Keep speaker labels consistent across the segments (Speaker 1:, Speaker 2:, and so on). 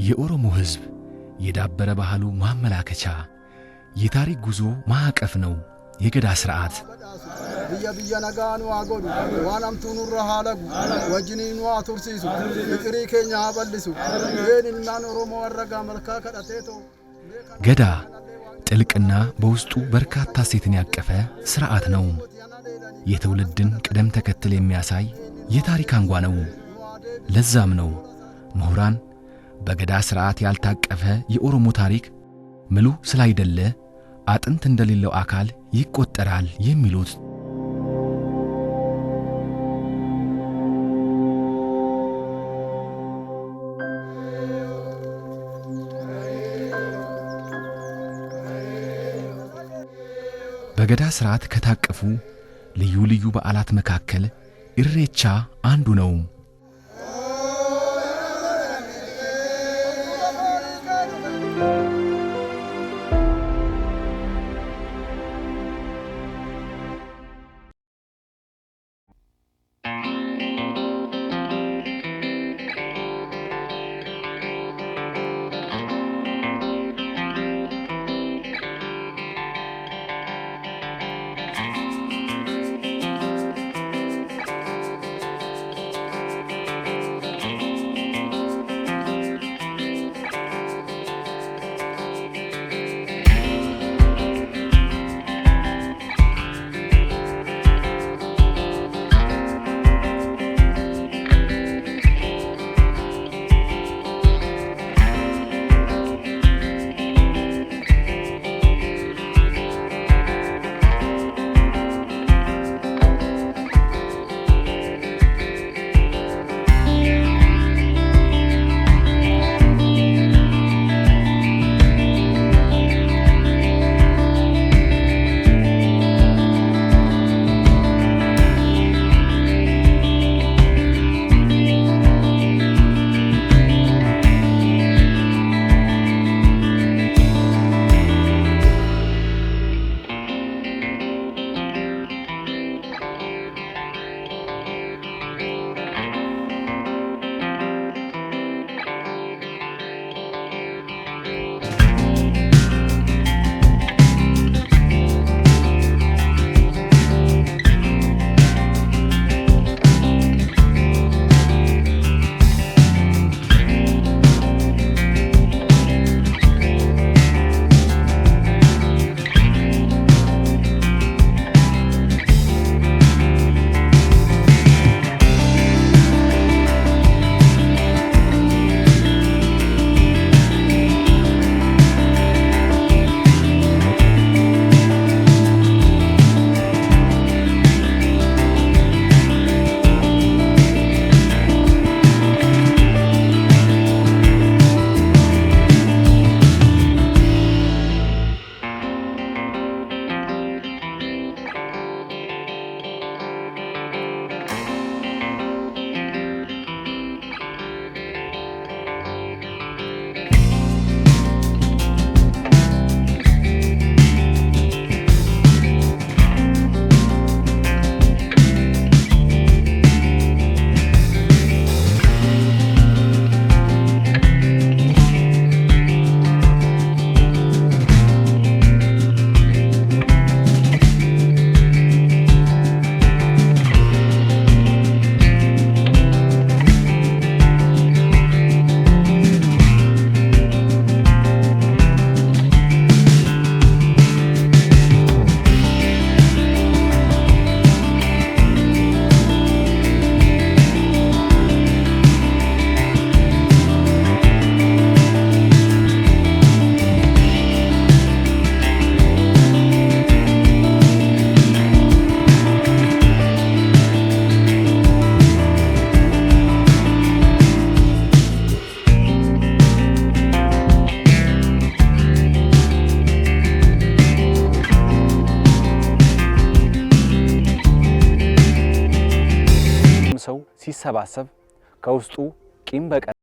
Speaker 1: የኦሮሞ ሕዝብ የዳበረ ባህሉ ማመላከቻ የታሪክ ጉዞ ማዕቀፍ ነው የገዳ ሥርዓት።
Speaker 2: ብያ ነጋኑ አጎዱ ዋናምቱኑ ረሃለጉ ወጅኒኑ አቱርሲሱ ፍቅሪ ኬኛ አበልሱ የንናን ኦሮሞ ወረጋ መልካ ከዳቴቶ
Speaker 1: ገዳ ጥልቅና በውስጡ በርካታ ሴትን ያቀፈ ሥርዓት ነው። የትውልድን ቅደም ተከተል የሚያሳይ የታሪክ አንጓ ነው። ለዛም ነው ምሁራን በገዳ ሥርዓት ያልታቀፈ የኦሮሞ ታሪክ ምሉ ስላይደለ አጥንት እንደሌለው አካል ይቆጠራል የሚሉት። በገዳ ሥርዓት ከታቀፉ ልዩ ልዩ በዓላት መካከል ኢሬቻ አንዱ ነው።
Speaker 3: ሰው ሲሰባሰብ ከውስጡ ቂም በቀል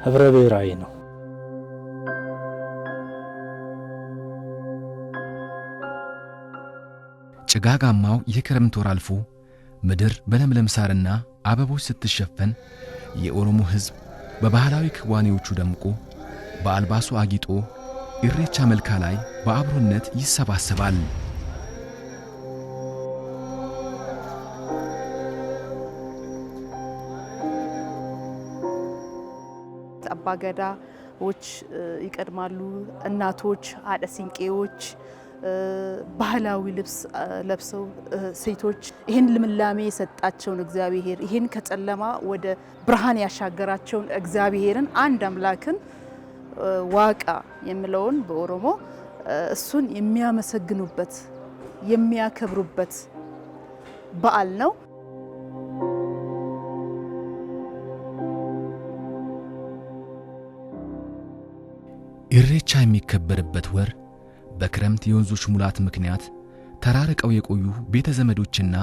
Speaker 4: ህብረ ብሔራዊ ነው።
Speaker 1: ጭጋጋማው የክረምት ወር አልፎ ምድር በለምለም ሳርና አበቦች ስትሸፈን የኦሮሞ ሕዝብ በባህላዊ ክዋኔዎቹ ደምቆ በአልባሱ አጊጦ ኢሬቻ መልካ ላይ በአብሮነት ይሰባሰባል።
Speaker 5: አባገዳዎች ይቀድማሉ። እናቶች፣ አደ ሲንቄዎች ባህላዊ ልብስ ለብሰው ሴቶች ይህን ልምላሜ የሰጣቸውን እግዚአብሔር ይህን ከጨለማ ወደ ብርሃን ያሻገራቸውን እግዚአብሔርን አንድ አምላክን ዋቃ የሚለውን በኦሮሞ እሱን የሚያመሰግኑበት የሚያከብሩበት በዓል ነው።
Speaker 1: ኢሬቻ የሚከበርበት ወር በክረምት የወንዞች ሙላት ምክንያት ተራርቀው የቆዩ ቤተ ዘመዶችና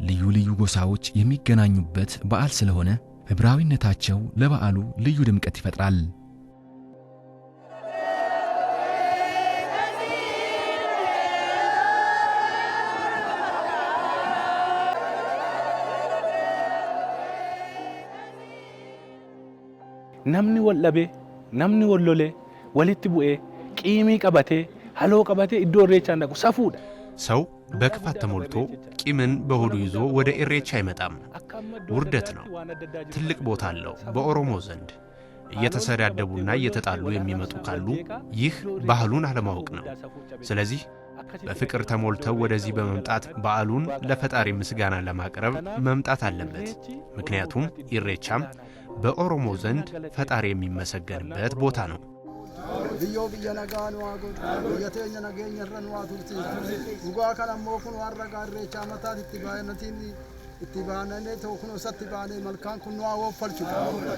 Speaker 1: ልዩ ልዩ ጎሳዎች የሚገናኙበት በዓል ስለሆነ ህብራዊነታቸው ለበዓሉ ልዩ ድምቀት ይፈጥራል።
Speaker 4: namni wallabe namni wollole walitti bu'ee qiimii qabatee haloo qabatee iddoo irreechaa dhaqu safuudha.
Speaker 6: ሰው በክፋት ተሞልቶ ቂምን በሆዱ ይዞ ወደ ኢሬቻ አይመጣም። ውርደት ነው። ትልቅ ቦታ አለው በኦሮሞ ዘንድ። እየተሰዳደቡና እየተጣሉ የሚመጡ ካሉ ይህ ባህሉን አለማወቅ ነው። ስለዚህ በፍቅር ተሞልተው ወደዚህ በመምጣት በዓሉን ለፈጣሪ ምስጋና ለማቅረብ መምጣት አለበት። ምክንያቱም ኢሬቻም በኦሮሞ ዘንድ ፈጣሪ የሚመሰገንበት ቦታ ነው።
Speaker 2: ብዮ ብየነጋኑ አጎድ ብየተኛ ነገኛ ረኑ አቱርቲ ዱጋ ከነሞ ኩኑ አረጋ ኢሬቻ መታት ኢትባነቲን ኢትባነኔ ተኩኑ ሰትባኔ መልካን ኩኑ አወፈልቹ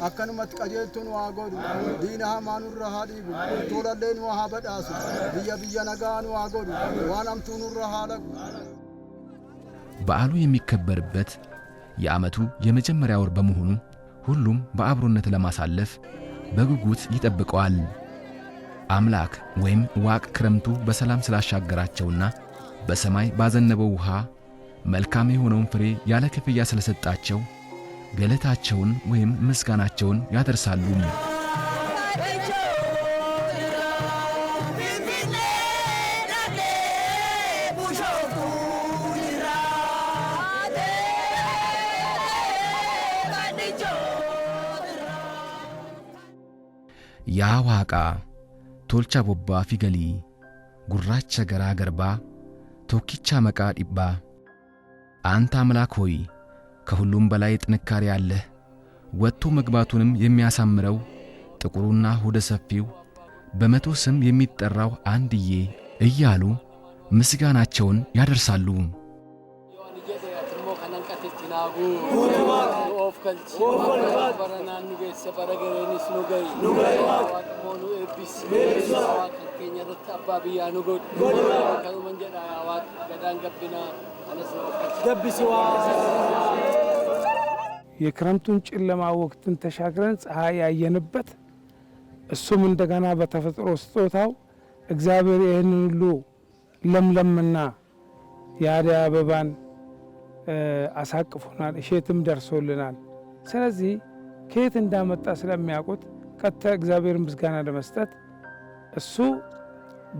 Speaker 2: አከኑመት ቀጀልቱን አጎድ ዲና ማኑር ሃዲቡ ቶለሌን ወሃበዳሱ ብየነጋኑ አጎድ ዋናምቱኑ ረሃለቁ
Speaker 1: በዓሉ የሚከበርበት የዓመቱ የመጀመሪያ ወር በመሆኑ ሁሉም በአብሮነት ለማሳለፍ በጉጉት ይጠብቀዋል። አምላክ ወይም ዋቅ ክረምቱ በሰላም ስላሻገራቸውና በሰማይ ባዘነበው ውሃ መልካም የሆነውን ፍሬ ያለ ክፍያ ስለሰጣቸው ገለታቸውን ወይም ምስጋናቸውን ያደርሳሉ። ያ ዋቃ ቶልቻ ቦባ ፊገሊ ጉራቻ ገራ ገርባ ቶኪቻ መቃ ዲባ አንተ አምላክ ሆይ ከሁሉም በላይ ጥንካሬ ያለህ ወጥቶ መግባቱንም የሚያሳምረው ጥቁሩና ሆደ ሰፊው በመቶ ስም የሚጠራው አንድዬ እያሉ ምስጋናቸውን ያደርሳሉ።
Speaker 7: የክረምቱን ጨለማ ወቅትን ተሻግረን ፀሐይ ያየንበት እሱም እንደገና በተፈጥሮ ስጦታው እግዚአብሔር ይህንን ሁሉ ለምለምና የአደይ አበባን አሳቅፎናል፣ እሸትም ደርሶልናል። ስለዚህ ከየት እንዳመጣ ስለሚያውቁት ቀጥታ እግዚአብሔርን ምስጋና ለመስጠት እሱ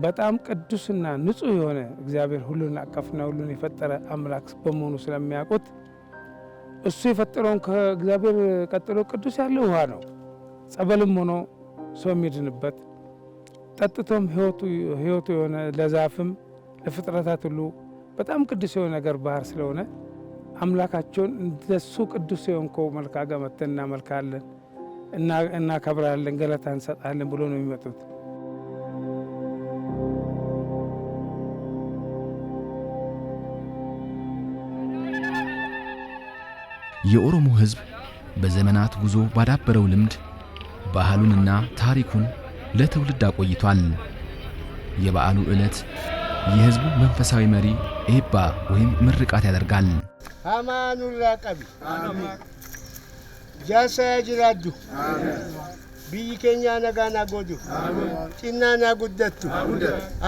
Speaker 7: በጣም ቅዱስና ንጹህ የሆነ እግዚአብሔር ሁሉን አቀፍና ሁሉን የፈጠረ አምላክ በመሆኑ ስለሚያውቁት እሱ የፈጠረውን ከእግዚአብሔር ቀጥሎ ቅዱስ ያለው ውሃ ነው። ጸበልም ሆኖ ሰው የሚድንበት ጠጥቶም ህይወቱ የሆነ ለዛፍም ለፍጥረታት ሁሉ በጣም ቅዱስ የሆነ ነገር ባህር ስለሆነ አምላካቸውን እንደሱ ቅዱስ የሆንከው መልካ ጋር መተን እናመልካለን፣ እናከብራለን፣ ገለታ እንሰጣለን ብሎ ነው የሚመጡት።
Speaker 1: የኦሮሞ ሕዝብ በዘመናት ጉዞ ባዳበረው ልምድ ባህሉንና ታሪኩን ለትውልድ አቆይቷል። የበዓሉ ዕለት የሕዝቡ መንፈሳዊ መሪ ኤባ ወይም ምርቃት ያደርጋል።
Speaker 8: አማኑላ ቀቢ ጃሳ ጅራዱ biyyi keenya nagaa naa godhu cinnaa naa guddattu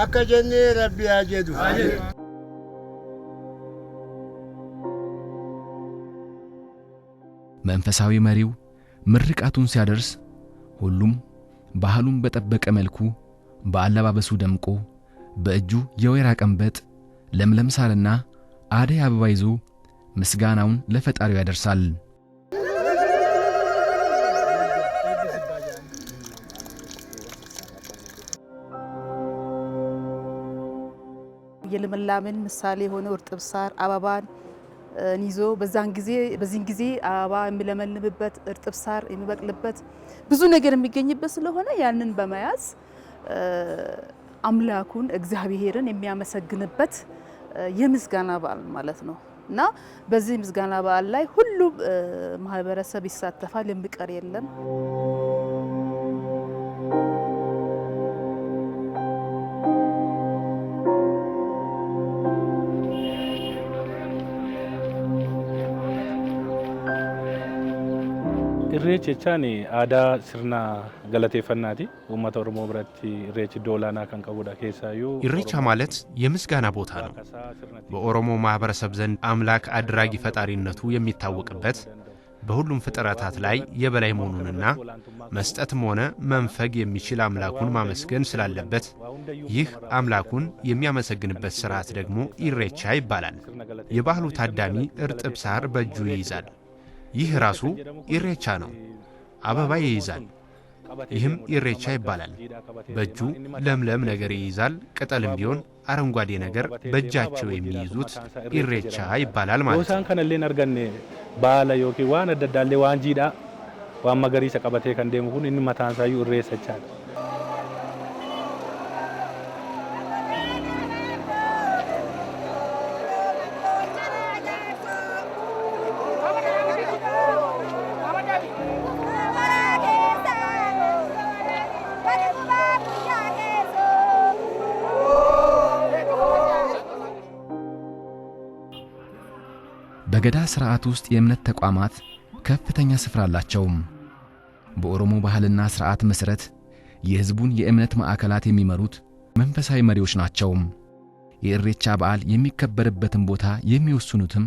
Speaker 8: akka jennee rabbi haa jedhu.
Speaker 1: መንፈሳዊ መሪው ምርቃቱን ሲያደርስ ሁሉም ባህሉን በጠበቀ መልኩ በአለባበሱ ደምቆ በእጁ የወይራ ቀንበጥ ለምለም ሳርና አደይ አበባ ይዞ ምስጋናውን ለፈጣሪው ያደርሳል።
Speaker 5: የልምላሜን ምሳሌ የሆነው እርጥብ ሳር አበባን ይዞ በዚህን ጊዜ አበባ የሚለመልምበት እርጥብ ሳር የሚበቅልበት ብዙ ነገር የሚገኝበት ስለሆነ ያንን በመያዝ አምላኩን እግዚአብሔርን የሚያመሰግንበት የምስጋና በዓል ማለት ነው እና በዚህ ምስጋና በዓል ላይ ሁሉም ማህበረሰብ ይሳተፋል፣ የሚቀር የለም።
Speaker 4: ኢሬቻ ቻኔ አዳ ስርና ገለቴፈናቲ ኡመተ ኦሮሞ ብረት ኢሬቻ ዶላና ከንቀቡዳ ኬሳዩ
Speaker 6: ኢሬቻ ማለት የምስጋና ቦታ ነው። በኦሮሞ ማህበረሰብ ዘንድ አምላክ አድራጊ ፈጣሪነቱ የሚታወቅበት በሁሉም ፍጥረታት ላይ የበላይ መሆኑንና መስጠትም ሆነ መንፈግ የሚችል አምላኩን ማመስገን ስላለበት ይህ አምላኩን የሚያመሰግንበት ሥርዓት ደግሞ ኢሬቻ ይባላል። የባህሉ ታዳሚ እርጥብ ሳር በእጁ ይይዛል። ይህ ራሱ ኢሬቻ ነው። አበባ ይይዛል። ይህም ኢሬቻ ይባላል። በእጁ ለምለም ነገር ይይዛል። ቅጠልም ቢሆን አረንጓዴ ነገር በእጃቸው የሚይዙት ኢሬቻ ይባላል ማለት ነው።
Speaker 4: ወሳን ከነሌን አርገን ባላ ዮኪ ዋን ደዳሌ ዋንጂዳ ዋን መገሪሰ ቀበቴ ከንደሙ ሁን እን መታንሳዩ ኢሬቻ
Speaker 1: በገዳ ሥርዓት ውስጥ የእምነት ተቋማት ከፍተኛ ስፍራ አላቸው። በኦሮሞ ባህልና ሥርዓት መሠረት የሕዝቡን የእምነት ማዕከላት የሚመሩት መንፈሳዊ መሪዎች ናቸው። የኢሬቻ በዓል የሚከበርበትን ቦታ የሚወስኑትም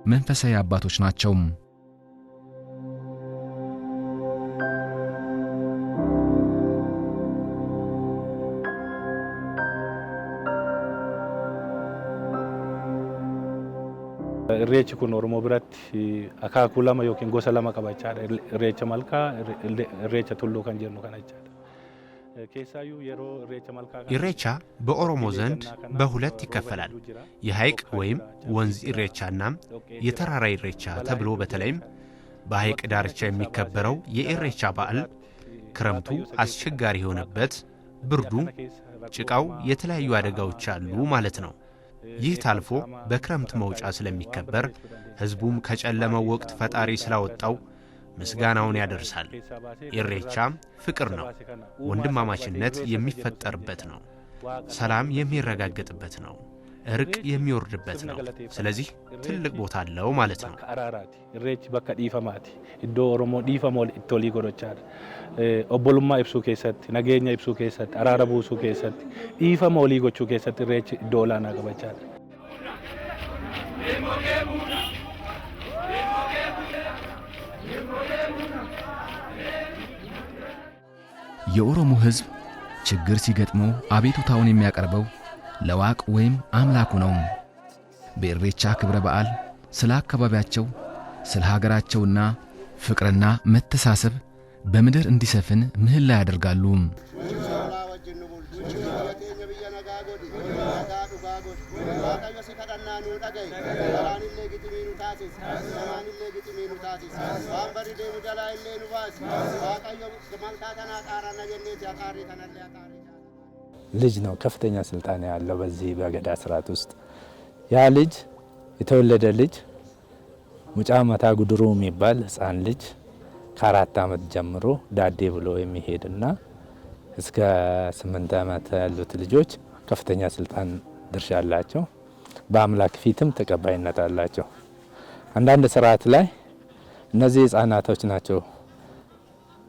Speaker 1: መንፈሳዊ አባቶች ናቸው።
Speaker 4: ኢሬቻ ኩን ኦሮሞ ብረት አካኩ ለማ ዮኪን ጎሳ ለማ ቀባቻ ኢሬቻ መልካ ኢሬቻ ቱሉ ከን ጀኑ ከነቻ ኬሳዩ የሮ ኢሬቻ መልካ
Speaker 6: ኢሬቻ በኦሮሞ ዘንድ በሁለት ይከፈላል። የሐይቅ ወይም ወንዝ ኢሬቻና የተራራ ኢሬቻ ተብሎ በተለይም በሐይቅ ዳርቻ የሚከበረው የኢሬቻ በዓል ክረምቱ አስቸጋሪ የሆነበት ብርዱ፣ ጭቃው፣ የተለያዩ አደጋዎች አሉ ማለት ነው። ይህ ታልፎ በክረምት መውጫ ስለሚከበር ሕዝቡም ከጨለመው ወቅት ፈጣሪ ስላወጣው ምስጋናውን ያደርሳል። ኢሬቻ ፍቅር ነው። ወንድማማችነት የሚፈጠርበት ነው። ሰላም የሚረጋገጥበት ነው። እርቅ የሚወርድበት ነው። ስለዚህ ትልቅ ቦታ አለው ማለት ነው።
Speaker 4: ኢሬቻ በከ ዲፈማቲ ኢዶ ኦሮሞ ዲፈሞል ኢቶሊ ጎዶቻ ኦቦሉማ ኢብሱ ኬሰት ነገኛ ኢብሱ ኬሰት አራረቡሱ ኬሰት ዲፈሞሊ ጎቹ ኬሰት ኢሬቻ ዶላና ገበቻ
Speaker 1: የኦሮሞ ሕዝብ ችግር ሲገጥመው አቤቱታውን የሚያቀርበው ለዋቅ ወይም አምላኩ ነው። በኢሬቻ ክብረ በዓል ስለ አካባቢያቸው፣ ስለ ሀገራቸውና ፍቅርና መተሳሰብ በምድር እንዲሰፍን ምህላ ያደርጋሉ።
Speaker 9: ልጅ ነው ከፍተኛ ስልጣን ያለው በዚህ በገዳ ስርዓት ውስጥ። ያ ልጅ የተወለደ ልጅ ሙጫ መታ ጉድሩ የሚባል ህፃን ልጅ ከ4 ዓመት ጀምሮ ዳዴ ብሎ የሚሄድና እስከ 8 ዓመት ያሉት ልጆች ከፍተኛ ስልጣን ድርሻ አላቸው። በአምላክ ፊትም ተቀባይነት አላቸው። አንዳንድ ስርዓት ላይ እነዚህ ህፃናቶች ናቸው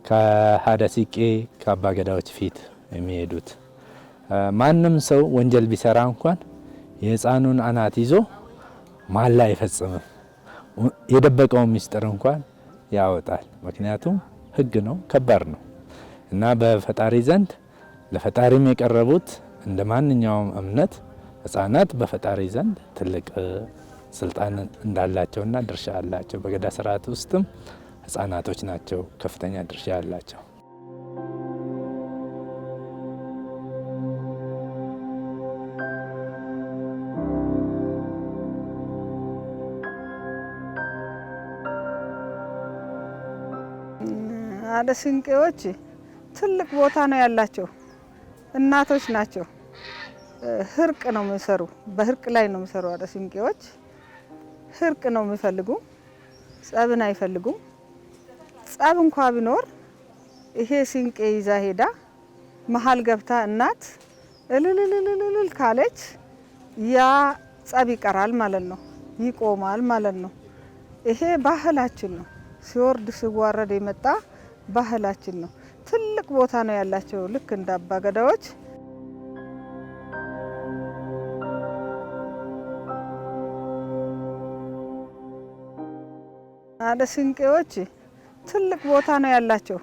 Speaker 9: ከሀደ ሲቄ ከአባ ገዳዎች ፊት የሚሄዱት። ማንም ሰው ወንጀል ቢሰራ እንኳን የህፃኑን አናት ይዞ ማላ አይፈጽምም። የደበቀውን ምስጢር እንኳን ያወጣል። ምክንያቱም ህግ ነው፣ ከባድ ነው እና በፈጣሪ ዘንድ ለፈጣሪም የቀረቡት እንደ ማንኛውም እምነት ህፃናት በፈጣሪ ዘንድ ትልቅ ስልጣን እንዳላቸውና ድርሻ አላቸው። በገዳ ስርዓት ውስጥም ህፃናቶች ናቸው ከፍተኛ ድርሻ ያላቸው።
Speaker 10: ሀደ ሲንቄዎች ትልቅ ቦታ ነው ያላቸው። እናቶች ናቸው። ህርቅ ነው የሚሰሩ፣ በህርቅ ላይ ነው የሚሰሩ። ሀደ ሲንቄዎች ህርቅ ነው የሚፈልጉ፣ ጸብን አይፈልጉም። ጸብ እንኳ ቢኖር ይሄ ሲንቄ ይዛ ሄዳ መሀል ገብታ እናት እልልልልልል ካለች ያ ጸብ ይቀራል ማለት ነው፣ ይቆማል ማለት ነው። ይሄ ባህላችን ነው። ሲወርድ ሲዋረድ የመጣ ባህላችን ነው። ትልቅ ቦታ ነው ያላቸው ልክ እንደ አባ ገዳዎች። ሀደ ሲንቄዎች ትልቅ ቦታ ነው ያላቸው።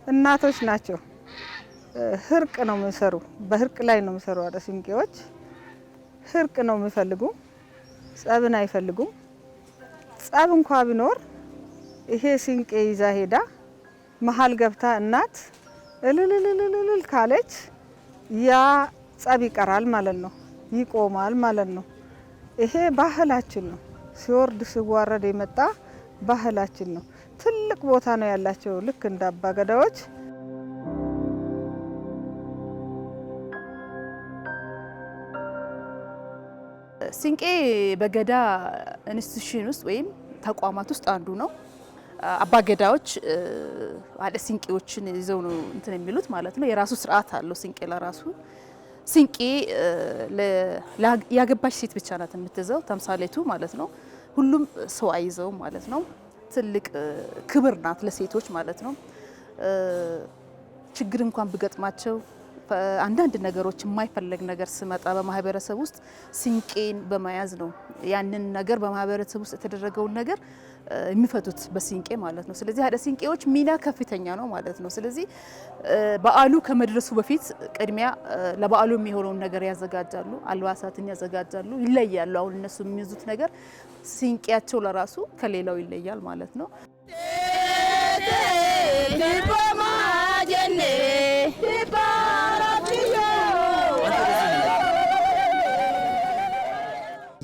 Speaker 10: እናቶች ናቸው። ህርቅ ነው የሚሰሩ፣ በህርቅ ላይ ነው የሚሰሩ። ሀደ ሲንቄዎች ህርቅ ነው የሚፈልጉ፣ ጸብን አይፈልጉም። ጸብ እንኳ ቢኖር ይሄ ሲንቄ ይዛ ሄዳ መሀል ገብታ እናት እልልልልልል ካለች ያ ጸብ ይቀራል ማለት ነው፣ ይቆማል ማለት ነው። ይሄ ባህላችን ነው። ሲወርድ ሲዋረድ የመጣ ባህላችን ነው። ትልቅ ቦታ ነው ያላቸው ልክ እንደ አባ ገዳዎች።
Speaker 5: ሲንቄ በገዳ ኢንስቲትዩሽን ውስጥ ወይም ተቋማት ውስጥ አንዱ ነው። አባ ገዳዎች ሀደ ሲንቄዎችን ይዘው ነው እንትን የሚሉት ማለት ነው። የራሱ ስርዓት አለው ሲንቄ ለራሱ። ሲንቄ ያገባች ሴት ብቻ ናት የምትይዘው፣ ተምሳሌቱ ማለት ነው። ሁሉም ሰው አይዘው ማለት ነው። ትልቅ ክብር ናት ለሴቶች ማለት ነው። ችግር እንኳን ቢገጥማቸው አንዳንድ ነገሮች የማይፈለግ ነገር ስመጣ በማህበረሰብ ውስጥ ሲንቄን በመያዝ ነው ያንን ነገር በማህበረሰብ ውስጥ የተደረገውን ነገር የሚፈቱት በሲንቄ ማለት ነው። ስለዚህ ሀደ ሲንቄዎች ሚና ከፍተኛ ነው ማለት ነው። ስለዚህ በዓሉ ከመድረሱ በፊት ቅድሚያ ለበዓሉ የሚሆነውን ነገር ያዘጋጃሉ፣ አልባሳትን ያዘጋጃሉ፣ ይለያሉ። አሁን እነሱ የሚይዙት ነገር ሲንቄያቸው ለራሱ ከሌላው ይለያል ማለት ነው።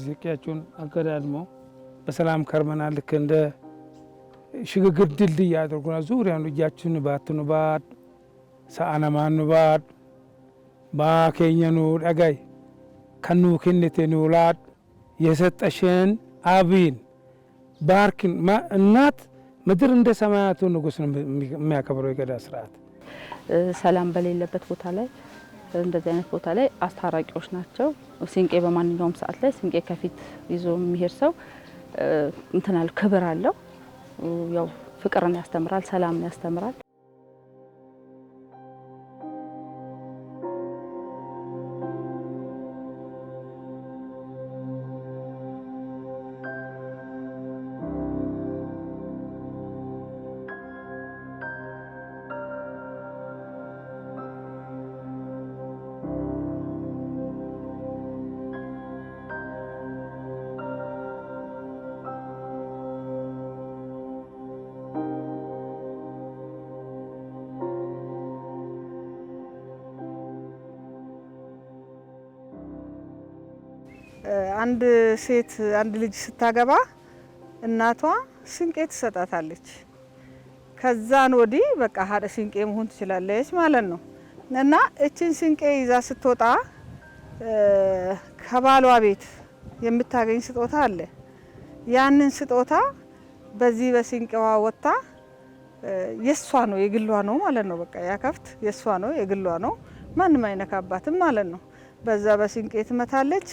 Speaker 7: ሲንቄያቸውን አገዳድመው በሰላም ከርመናል። ልክ እንደ ሽግግር ድልድይ ያደርጉናል። ዙሪያኑ እጃችን ባትኑ ባድ ሰአነማኑ ባድ ባኬኘኑ ደጋይ ከኑ ክንቴኑ ላድ የሰጠሽን አብይን ባርክን እናት ምድር እንደ ሰማያቱ ንጉስ ነው የሚያከብረው የገዳ ስርዓት።
Speaker 11: ሰላም በሌለበት ቦታ ላይ እንደዚህ አይነት ቦታ ላይ አስታራቂዎች ናቸው። ሲንቄ በማንኛውም ሰዓት ላይ ሲንቄ ከፊት ይዞ የሚሄድ ሰው እንትናል ክብር አለው። ያው ፍቅርን ያስተምራል፣ ሰላምን ያስተምራል።
Speaker 10: አንድ ሴት አንድ ልጅ ስታገባ እናቷ ሲንቄ ትሰጣታለች። ከዛን ወዲህ በቃ ሀደ ሲንቄ መሆን ትችላለች ማለት ነው። እና እቺን ሲንቄ ይዛ ስትወጣ ከባሏ ቤት የምታገኝ ስጦታ አለ። ያንን ስጦታ በዚህ በሲንቄዋ ወጣ የሷ ነው የግሏ ነው ማለት ነው። በቃ ያ ከፍት የሷ ነው የግሏ ነው፣ ማንም አይነካባትም ማለት ነው። በዛ በሲንቄ ትመታለች፣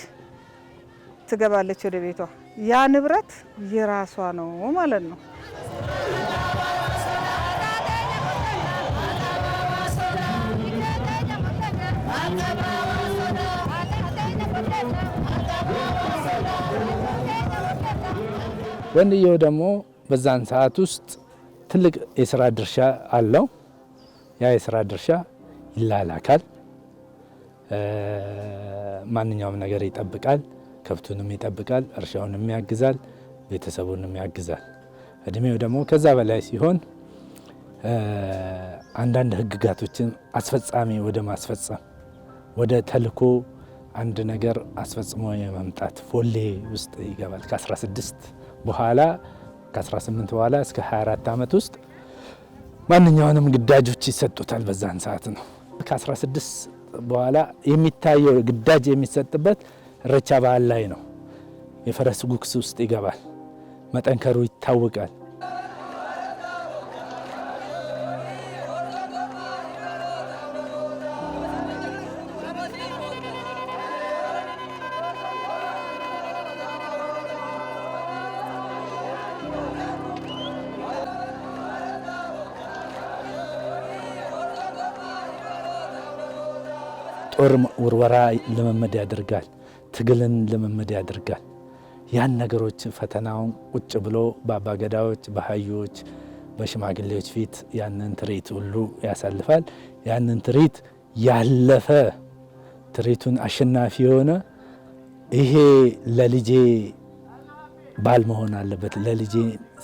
Speaker 10: ትገባለች ወደ ቤቷ። ያ ንብረት የራሷ ነው ማለት ነው።
Speaker 9: ወንድየው ደግሞ በዛን ሰዓት ውስጥ ትልቅ የስራ ድርሻ አለው። ያ የስራ ድርሻ ይላላካል፣ ማንኛውም ነገር ይጠብቃል፣ ከብቱንም ይጠብቃል፣ እርሻውንም ያግዛል፣ ቤተሰቡንም ያግዛል። እድሜው ደግሞ ከዛ በላይ ሲሆን አንዳንድ ህግጋቶችን አስፈጻሚ ወደ ማስፈጸም ወደ ተልኮ አንድ ነገር አስፈጽሞ የመምጣት ፎሌ ውስጥ ይገባል። ከ16 በኋላ ከ18 በኋላ እስከ 24 ዓመት ውስጥ ማንኛውንም ግዳጆች ይሰጡታል። በዛን ሰዓት ነው። ከ16 በኋላ የሚታየው ግዳጅ የሚሰጥበት ኢሬቻ በዓል ላይ ነው። የፈረስ ጉግስ ውስጥ ይገባል። መጠንከሩ ይታወቃል። ጦር ውርወራ ልምምድ ያደርጋል። ትግልን ልምምድ ያደርጋል። ያን ነገሮች ፈተናውን ቁጭ ብሎ በአባገዳዎች፣ በሀዮች፣ በሽማግሌዎች ፊት ያንን ትርኢት ሁሉ ያሳልፋል። ያንን ትርኢት ያለፈ ትርኢቱን አሸናፊ የሆነ ይሄ ለልጄ ባል መሆን አለበት፣ ለልጄ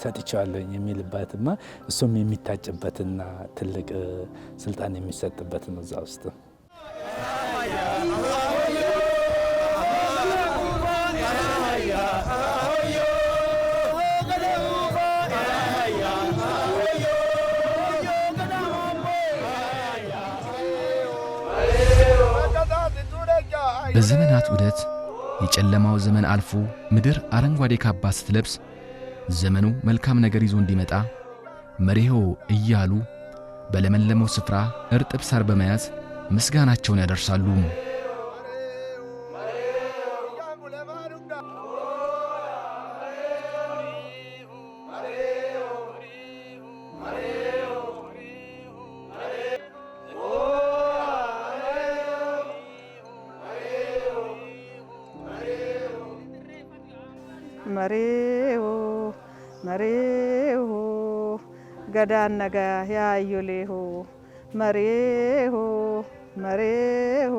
Speaker 9: ሰጥቼዋለሁ የሚልበትና እሱም የሚታጭበትና ትልቅ ስልጣን የሚሰጥበት ነው እዛ ውስጥ።
Speaker 1: በዘመናት ዑደት የጨለማው ዘመን አልፎ ምድር አረንጓዴ ካባ ስትለብስ ዘመኑ መልካም ነገር ይዞ እንዲመጣ መሪሆ እያሉ በለመለመው ስፍራ እርጥብ ሳር በመያዝ ምስጋናቸውን ያደርሳሉ።
Speaker 10: መሬው መሬው ገዳን ነጋ ያዩሌሁ መሬሁ መሬሁ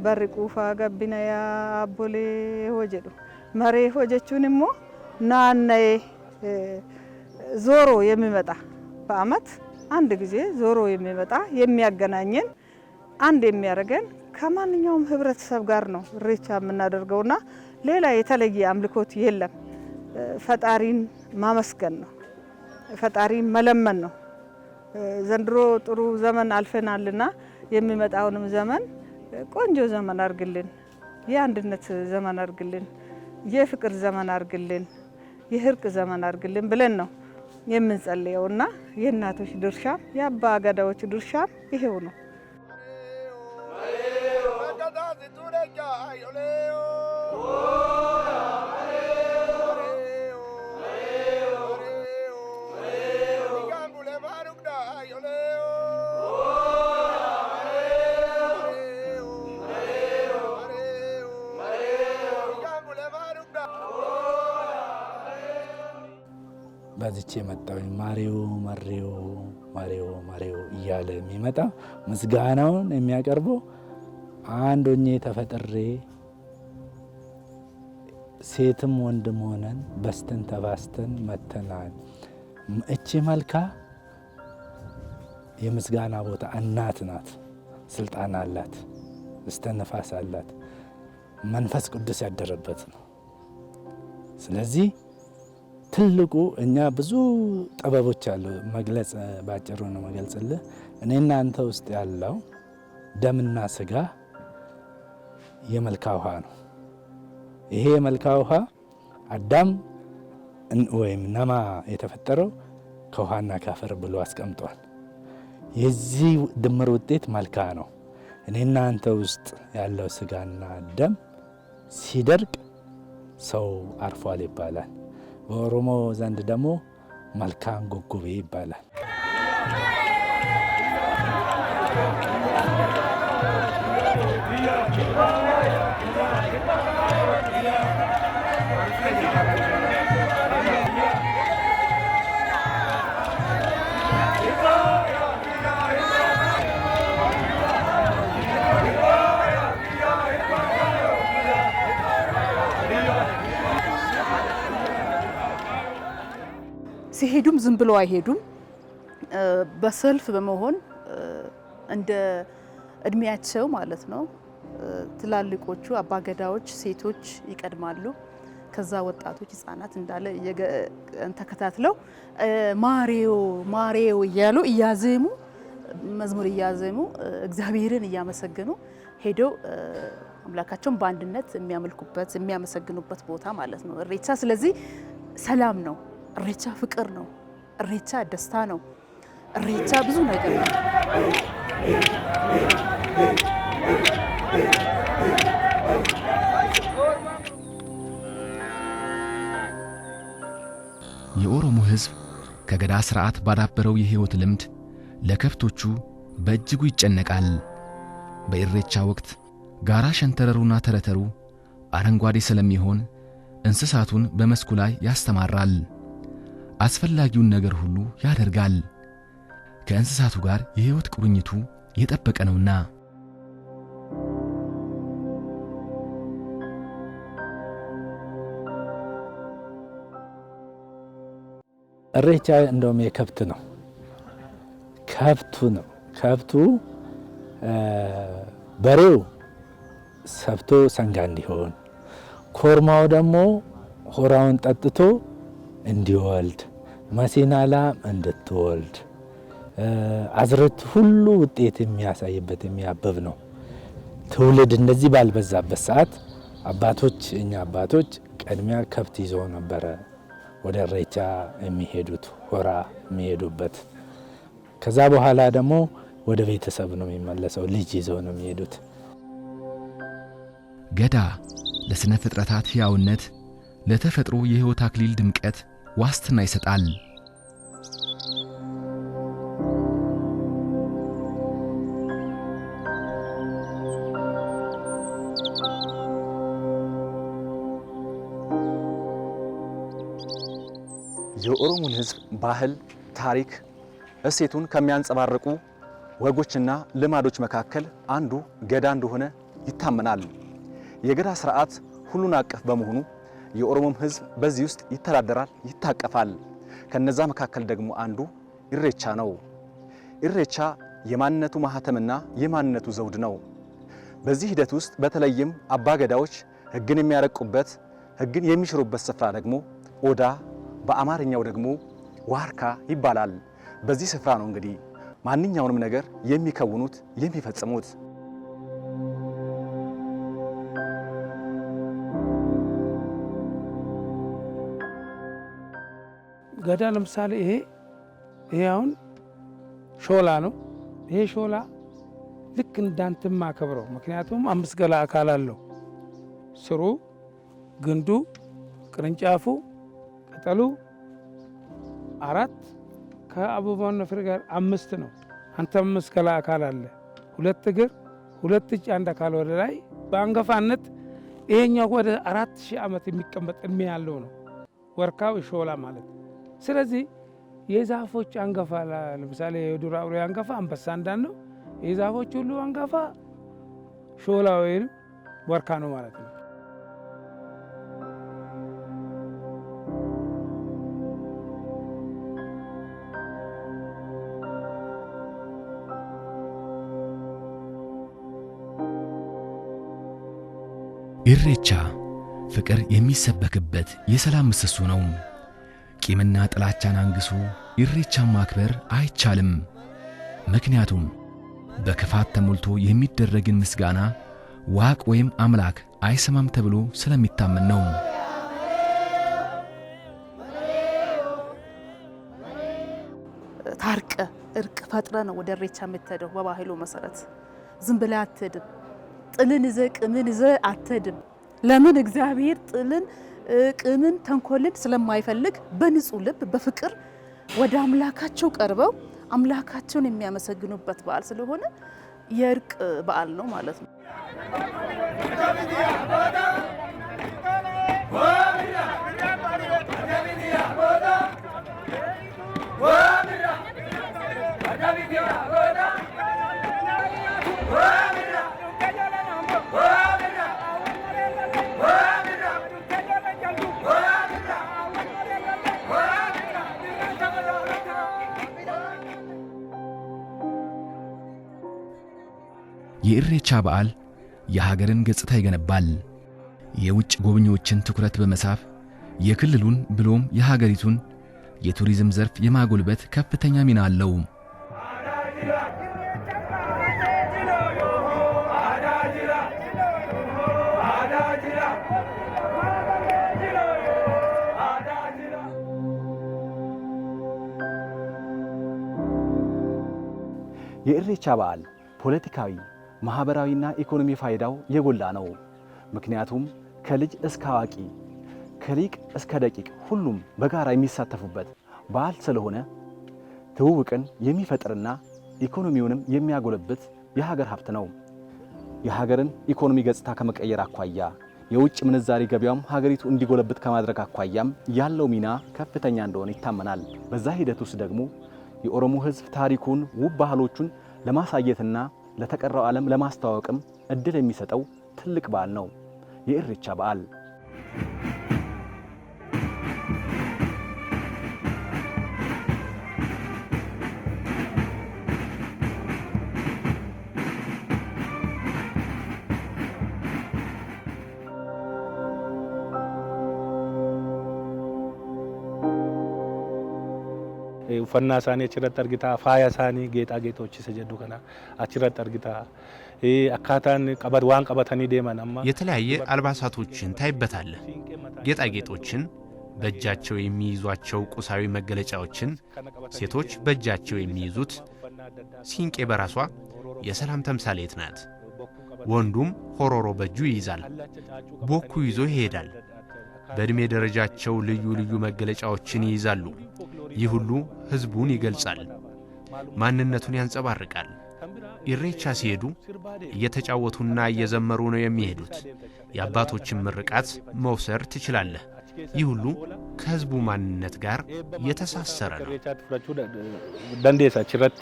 Speaker 10: በሪ ቁፋ ገቢና ያ አቦሌሁ ጀዱ መሬሁ ጀቹን እሞ ናነዬ ዞሮ የሚመጣ በአመት አንድ ጊዜ ዞሮ የሚመጣ የሚያገናኘን አንድ የሚያደርገን ከማንኛውም ህብረተሰብ ጋር ነው ኢሬቻ የምናደርገውና ሌላ የተለየ አምልኮት የለም። ፈጣሪን ማመስገን ነው። ፈጣሪን መለመን ነው። ዘንድሮ ጥሩ ዘመን አልፈናልና የሚመጣውንም ዘመን ቆንጆ ዘመን አርግልን፣ የአንድነት ዘመን አርግልን፣ የፍቅር ዘመን አርግልን፣ የእርቅ ዘመን አርግልን ብለን ነው የምንጸልየውና የእናቶች ድርሻ የአባ ገዳዎች ድርሻ ይሄው ነው።
Speaker 9: በዚች የመጣው ማሪው ማሪው ማሪው ማሪው እያለ የሚመጣ ምስጋናውን የሚያቀርበው አንድ ሆኜ ተፈጥሬ ሴትም ወንድም ሆነን በስተን ተባስተን መተናል። እቺ መልካ የምስጋና ቦታ እናት ናት። ስልጣን አላት፣ እስተነፋስ አላት፣ መንፈስ ቅዱስ ያደረበት ነው። ስለዚህ ትልቁ እኛ ብዙ ጥበቦች አሉ መግለጽ ባጭሩ ነው መገልጽልህ። እኔና አንተ ውስጥ ያለው ደምና ስጋ የመልካ ውሃ ነው። ይሄ የመልካ ውሃ አዳም ወይም ነማ የተፈጠረው ከውሃና ካፈር ብሎ አስቀምጧል። የዚህ ድምር ውጤት መልካ ነው። እኔና አንተ ውስጥ ያለው ስጋና ደም ሲደርቅ ሰው አርፏል ይባላል። በኦሮሞ ዘንድ ደግሞ መልካም ጎጎቤ ይባላል።
Speaker 5: ሲሄዱም ዝም ብለው አይሄዱም። በሰልፍ በመሆን እንደ እድሜያቸው ማለት ነው ትላልቆቹ አባገዳዎች ሴቶች ይቀድማሉ። ከዛ ወጣቶች ህፃናት እንዳለ ተከታትለው ማሬው ማሬው እያሉ እያዜሙ መዝሙር እያዜሙ እግዚአብሔርን እያመሰገኑ ሄደው አምላካቸውን በአንድነት የሚያመልኩበት የሚያመሰግኑበት ቦታ ማለት ነው እሬቻ። ስለዚህ ሰላም ነው እሬቻ፣ ፍቅር ነው እሬቻ፣ ደስታ ነው እሬቻ፣ ብዙ ነገር ነው።
Speaker 1: የኦሮሞ ህዝብ ከገዳ ስርዓት ባዳበረው የህይወት ልምድ ለከብቶቹ በእጅጉ ይጨነቃል። በኢሬቻ ወቅት ጋራ ሸንተረሩና ተረተሩ አረንጓዴ ስለሚሆን እንስሳቱን በመስኩ ላይ ያስተማራል። አስፈላጊውን ነገር ሁሉ ያደርጋል። ከእንስሳቱ ጋር የህይወት ቁርኝቱ የጠበቀ ነውና።
Speaker 9: እሬቻ እንደውም የከብት ነው። ከብቱ በሬው ሰብቶ ሰንጋ እንዲሆን፣ ኮርማው ደግሞ ሆራውን ጠጥቶ እንዲወልድ፣ መሲና ላም እንድትወልድ፣ አዝርዕት ሁሉ ውጤት የሚያሳይበት የሚያብብ ነው። ትውልድ እንደዚህ ባልበዛበት ሰዓት እኛ አባቶች ቀድሚያ ከብት ይዘው ነበረ ወደ እሬቻ የሚሄዱት፣ ሆራ የሚሄዱበት። ከዛ በኋላ ደግሞ ወደ ቤተሰብ ነው የሚመለሰው፣ ልጅ ይዘው ነው የሚሄዱት።
Speaker 1: ገዳ ለስነ ፍጥረታት ሕያውነት፣ ለተፈጥሮ የሕይወት አክሊል ድምቀት ዋስትና ይሰጣል።
Speaker 3: የኦሮሞን ህዝብ ባህል፣ ታሪክ፣ እሴቱን ከሚያንጸባርቁ ወጎችና ልማዶች መካከል አንዱ ገዳ እንደሆነ ይታመናል። የገዳ ስርዓት ሁሉን አቀፍ በመሆኑ የኦሮሞም ህዝብ በዚህ ውስጥ ይተዳደራል፣ ይታቀፋል። ከነዛ መካከል ደግሞ አንዱ ኢሬቻ ነው። ኢሬቻ የማንነቱ ማህተምና የማንነቱ ዘውድ ነው። በዚህ ሂደት ውስጥ በተለይም አባገዳዎች ህግን የሚያረቁበት፣ ህግን የሚሽሩበት ስፍራ ደግሞ ኦዳ፣ በአማርኛው ደግሞ ዋርካ ይባላል። በዚህ ስፍራ ነው እንግዲህ ማንኛውንም ነገር የሚከውኑት የሚፈጽሙት።
Speaker 7: ገዳ ለምሳሌ ይሄ አሁን ሾላ ነው። ይሄ ሾላ ልክ እንዳንተም ማከብረው፣ ምክንያቱም 5 ገላ አካል አለው። ስሩ፣ ግንዱ፣ ቅርንጫፉ፣ ቅጠሉ 4 ከአበባውና ፍሬ ጋር 5 ነው። አንተ 5 ገላ አካል አለ፣ 2 እግር፣ 2 እጅ፣ 1 አካል ወደ ላይ። በአንገፋነት ይሄኛው ወደ 4000 ዓመት የሚቀመጥ እድሜ ያለው ነው ወርካው ሾላ ማለት። ስለዚህ የዛፎች አንገፋ ለምሳሌ የዱር አውሬ አንገፋ አንበሳ እንዳን ነው። የዛፎች ሁሉ አንገፋ ሾላ ወይም ወርካ ነው ማለት ነው።
Speaker 1: ኢሬቻ ፍቅር የሚሰበክበት የሰላም ምሰሶ ነው። ቂምና ጥላቻን አንግሶ ኢሬቻን ማክበር አይቻልም። ምክንያቱም በክፋት ተሞልቶ የሚደረግን ምስጋና ዋቅ ወይም አምላክ አይሰማም ተብሎ ስለሚታመን ነው።
Speaker 5: ታርቀ እርቅ ፈጥረ ነው ወደ ኢሬቻ የምትሄደው። በባህሉ መሰረት ዝም ብለህ አትሄድም። ጥልን ይዘህ ቅምን ይዘህ አትሄድም። ለምን? እግዚአብሔር ጥልን ቅምን ተንኮልን ስለማይፈልግ በንጹህ ልብ በፍቅር ወደ አምላካቸው ቀርበው አምላካቸውን የሚያመሰግኑበት በዓል ስለሆነ የእርቅ በዓል ነው ማለት ነው።
Speaker 1: የኢሬቻ በዓል የሀገርን ገጽታ ይገነባል። የውጭ ጎብኚዎችን ትኩረት በመሳብ የክልሉን ብሎም የሀገሪቱን የቱሪዝም ዘርፍ የማጎልበት ከፍተኛ ሚና አለው።
Speaker 3: የኢሬቻ በዓል ፖለቲካዊ፣ ማህበራዊና ኢኮኖሚ ፋይዳው የጎላ ነው። ምክንያቱም ከልጅ እስከ አዋቂ ከሊቅ እስከ ደቂቅ ሁሉም በጋራ የሚሳተፉበት በዓል ስለሆነ ትውውቅን የሚፈጥርና ኢኮኖሚውንም የሚያጎለብት የሀገር ሀብት ነው። የሀገርን ኢኮኖሚ ገጽታ ከመቀየር አኳያ የውጭ ምንዛሪ ገበያም ሀገሪቱ እንዲጎለብት ከማድረግ አኳያም ያለው ሚና ከፍተኛ እንደሆነ ይታመናል። በዛ ሂደት ውስጥ ደግሞ የኦሮሞ ሕዝብ ታሪኩን፣ ውብ ባህሎቹን ለማሳየትና ለተቀረው ዓለም ለማስተዋወቅም እድል የሚሰጠው ትልቅ በዓል ነው የኢሬቻ በዓል።
Speaker 4: uffannaa isaanii achirratti argitaa, faaya isaanii ጌጣጌጦችስ jedhu kana achirratti argitaa akkaataan waan qabatanii deeman amma
Speaker 6: የተለያየ አልባሳቶችን ታይበታለህ። ጌጣጌጦችን፣ በእጃቸው የሚይዟቸው ቁሳዊ መገለጫዎችን፣ ሴቶች በእጃቸው የሚይዙት ሲንቄ በራሷ የሰላም ተምሳሌት ናት። ወንዱም ሆሮሮ በእጁ ይይዛል፣ ቦኩ ይዞ ይሄዳል። በእድሜ ደረጃቸው ልዩ ልዩ መገለጫዎችን ይይዛሉ። ይህ ሁሉ ህዝቡን ይገልጻል፣ ማንነቱን ያንጸባርቃል። ኢሬቻ ሲሄዱ እየተጫወቱና እየዘመሩ ነው የሚሄዱት። የአባቶችን ምርቃት መውሰድ ትችላለህ። ይህ ሁሉ ከህዝቡ ማንነት ጋር የተሳሰረ ነው።
Speaker 4: ደንዴሳ ችረት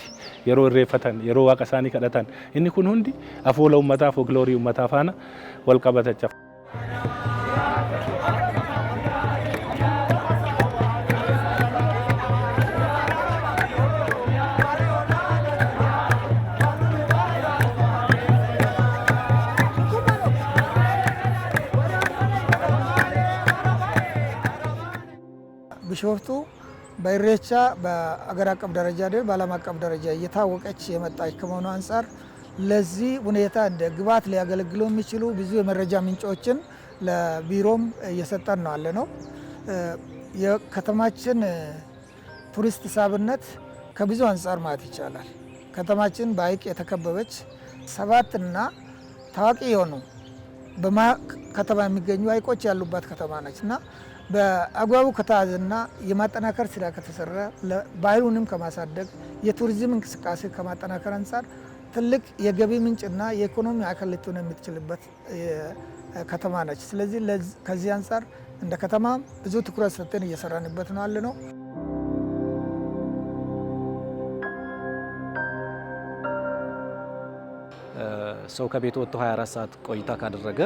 Speaker 4: የሮ ኢሬፈተን የሮ ዋቀሳኒ ከደተን እኒ ኩን ሁንዲ አፎለ ኡመታ ፎክሎሪ ኡመታ ፋና ወልቀበተቻ
Speaker 12: ቢሾፍቱ በኢሬቻ በአገር አቀፍ ደረጃ ደግሞ በዓለም አቀፍ ደረጃ እየታወቀች የመጣች ከመሆኑ አንጻር ለዚህ ሁኔታ እንደ ግብዓት ሊያገለግሉ የሚችሉ ብዙ የመረጃ ምንጮችን ለቢሮም እየሰጠን ነው ያለነው። የከተማችን ቱሪስት ሳብነት ከብዙ አንጻር ማለት ይቻላል። ከተማችን በሐይቅ የተከበበች 7 እና ታዋቂ የሆኑ ከተማ የሚገኙ ሐይቆች ያሉባት ከተማ ነች እና በአግባቡ ከተያዘና የማጠናከር ስራ ከተሰራ ባህሉንም ከማሳደግ የቱሪዝም እንቅስቃሴ ከማጠናከር አንጻር ትልቅ የገቢ ምንጭና የኢኮኖሚ ማዕከል ልትሆን የምትችልበት ከተማ ነች። ስለዚህ ከዚህ አንጻር እንደ ከተማ ብዙ ትኩረት ሰጥተን እየሰራንበት ነው ያለነው።
Speaker 13: ሰው ከቤት ወጥቶ 24 ሰዓት ቆይታ ካደረገ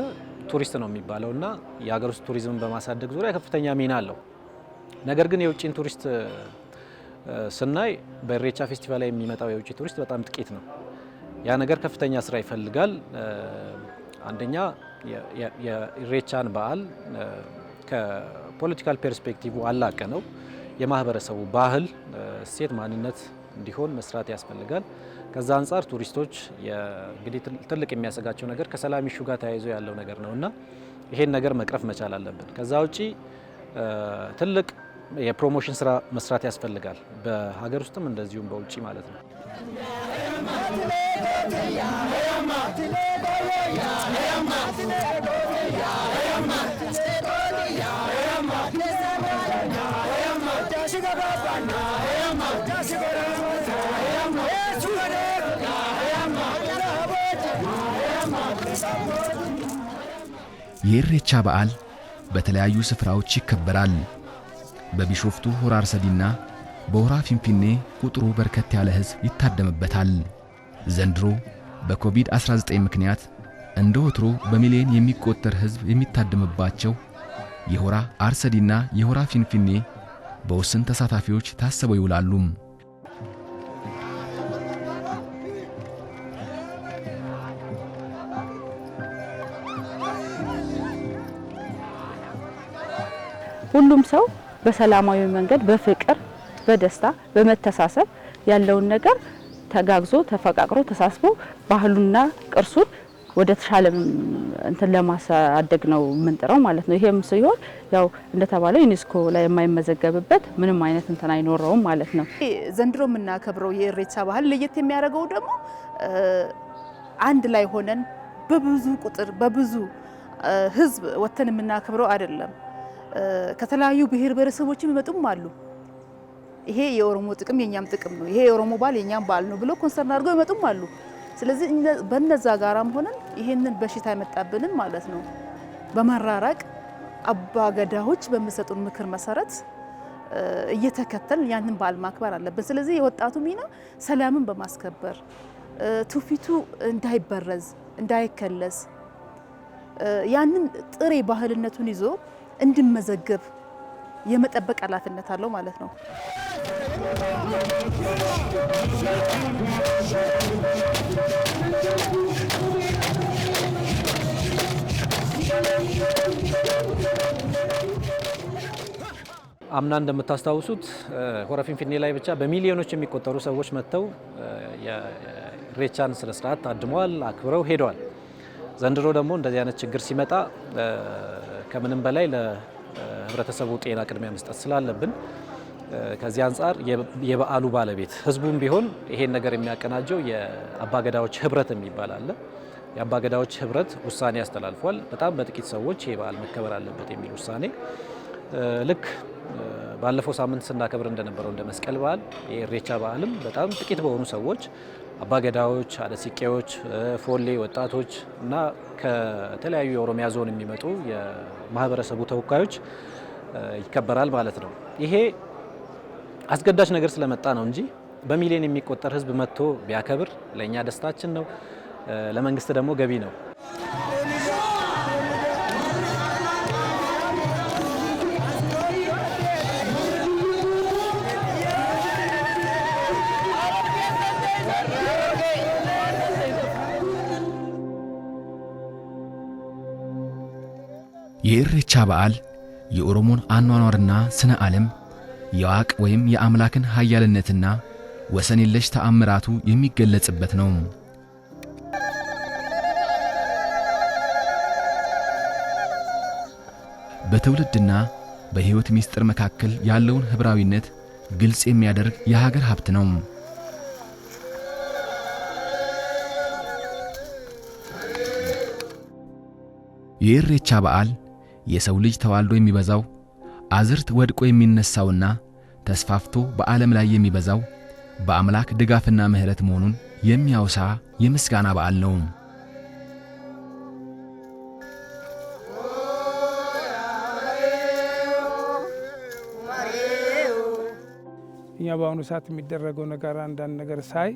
Speaker 13: ቱሪስት ነው የሚባለውና የሀገር ውስጥ ቱሪዝምን በማሳደግ ዙሪያ ከፍተኛ ሚና አለው። ነገር ግን የውጭን ቱሪስት ስናይ በኢሬቻ ፌስቲቫል ላይ የሚመጣው የውጭ ቱሪስት በጣም ጥቂት ነው። ያ ነገር ከፍተኛ ስራ ይፈልጋል። አንደኛ የኢሬቻን በዓል ከፖለቲካል ፐርስፔክቲቭ አላቀ ነው የማህበረሰቡ ባህል፣ እሴት፣ ማንነት እንዲሆን መስራት ያስፈልጋል። ከዛ አንጻር ቱሪስቶች እንግዲህ ትልቅ የሚያሰጋቸው ነገር ከሰላም ኢሹ ጋር ተያይዞ ያለው ነገር ነውና ይሄን ነገር መቅረፍ መቻል አለብን። ከዛ ውጪ ትልቅ የፕሮሞሽን ስራ መስራት ያስፈልጋል፣ በሀገር ውስጥም እንደዚሁም በውጪ ማለት ነው።
Speaker 1: የኢሬቻ በዓል በተለያዩ ስፍራዎች ይከበራል። በቢሾፍቱ ሆራ አርሰዲና በሆራ ፊንፊኔ ቁጥሩ በርከት ያለ ሕዝብ ይታደምበታል። ዘንድሮ በኮቪድ-19 ምክንያት እንደ ወትሮ በሚሊዮን የሚቆጠር ሕዝብ የሚታደምባቸው የሆራ አርሰዲና የሆራ ፊንፊኔ በውስን ተሳታፊዎች ታስበው ይውላሉ።
Speaker 11: ሁሉም ሰው በሰላማዊ መንገድ በፍቅር በደስታ በመተሳሰብ ያለውን ነገር ተጋግዞ ተፈቃቅሮ ተሳስቦ ባህሉና ቅርሱን ወደ ተሻለ እንትን ለማሳደግ ነው የምንጥረው ማለት ነው። ይሄም ሲሆን ያው እንደተባለው ዩኔስኮ ላይ የማይመዘገብበት ምንም አይነት እንትን አይኖረውም ማለት ነው።
Speaker 5: ዘንድሮ የምናከብረው የኢሬቻ ባህል ለየት የሚያደርገው ደግሞ አንድ ላይ ሆነን በብዙ ቁጥር በብዙ ህዝብ ወተን የምናከብረው አይደለም። ከተለያዩ ብሔር ብሔረሰቦችም ይመጡም አሉ። ይሄ የኦሮሞ ጥቅም የኛም ጥቅም ነው፣ ይሄ የኦሮሞ ባህል የኛም ባህል ነው ብሎ ኮንሰርን አድርገው ይመጡም አሉ። ስለዚህ በነዛ ጋራም ሆነን ይሄንን በሽታ የመጣብንን ማለት ነው በመራራቅ አባ ገዳዎች በሚሰጡን ምክር መሰረት እየተከተልን ያንን በዓል ማክበር አለብን። ስለዚህ የወጣቱ ሚና ሰላምን በማስከበር ትውፊቱ እንዳይበረዝ እንዳይከለስ ያንን ጥሬ ባህልነቱን ይዞ እንድመዘገብ የመጠበቅ ኃላፊነት አለው ማለት ነው።
Speaker 13: አምና እንደምታስታውሱት ሆረ ፊንፊኔ ላይ ብቻ በሚሊዮኖች የሚቆጠሩ ሰዎች መጥተው የኢሬቻን ስነ ስርዓት ታድመዋል፣ አክብረው ሄደዋል። ዘንድሮ ደግሞ እንደዚህ አይነት ችግር ሲመጣ ከምንም በላይ ለህብረተሰቡ ጤና ቅድሚያ መስጠት ስላለብን ከዚህ አንጻር የበዓሉ ባለቤት ህዝቡም ቢሆን ይሄን ነገር የሚያቀናጀው የአባገዳዎች ህብረት የሚባል አለ። የአባገዳዎች ህብረት ውሳኔ ያስተላልፏል። በጣም በጥቂት ሰዎች ይሄ በዓል መከበር አለበት የሚል ውሳኔ ልክ ባለፈው ሳምንት ስናከብር እንደነበረው እንደ መስቀል በዓል የኢሬቻ በዓልም በጣም ጥቂት በሆኑ ሰዎች አባገዳዎች፣ አደሲቄዎች፣ ፎሌ ወጣቶች እና ከተለያዩ የኦሮሚያ ዞን የሚመጡ የማህበረሰቡ ተወካዮች ይከበራል ማለት ነው። ይሄ አስገዳጅ ነገር ስለመጣ ነው እንጂ በሚሊዮን የሚቆጠር ህዝብ መጥቶ ቢያከብር ለእኛ ደስታችን ነው፣ ለመንግስት ደግሞ ገቢ ነው።
Speaker 1: የኢሬቻ በዓል የኦሮሞን አኗኗርና ስነ ዓለም የዋቅ ወይም የአምላክን ኃያልነትና ወሰን የለሽ ተአምራቱ የሚገለጽበት ነው። በትውልድና በሕይወት ምስጢር መካከል ያለውን ህብራዊነት ግልጽ የሚያደርግ የሀገር ሀብት ነው። የኢሬቻ በዓል የሰው ልጅ ተዋልዶ የሚበዛው አዝርት ወድቆ የሚነሳውና ተስፋፍቶ በዓለም ላይ የሚበዛው በአምላክ ድጋፍና ምሕረት መሆኑን የሚያወሳ የምስጋና በዓል ነው።
Speaker 7: እኛ በአሁኑ ሰዓት የሚደረገው ነገር አንዳንድ ነገር ሳይ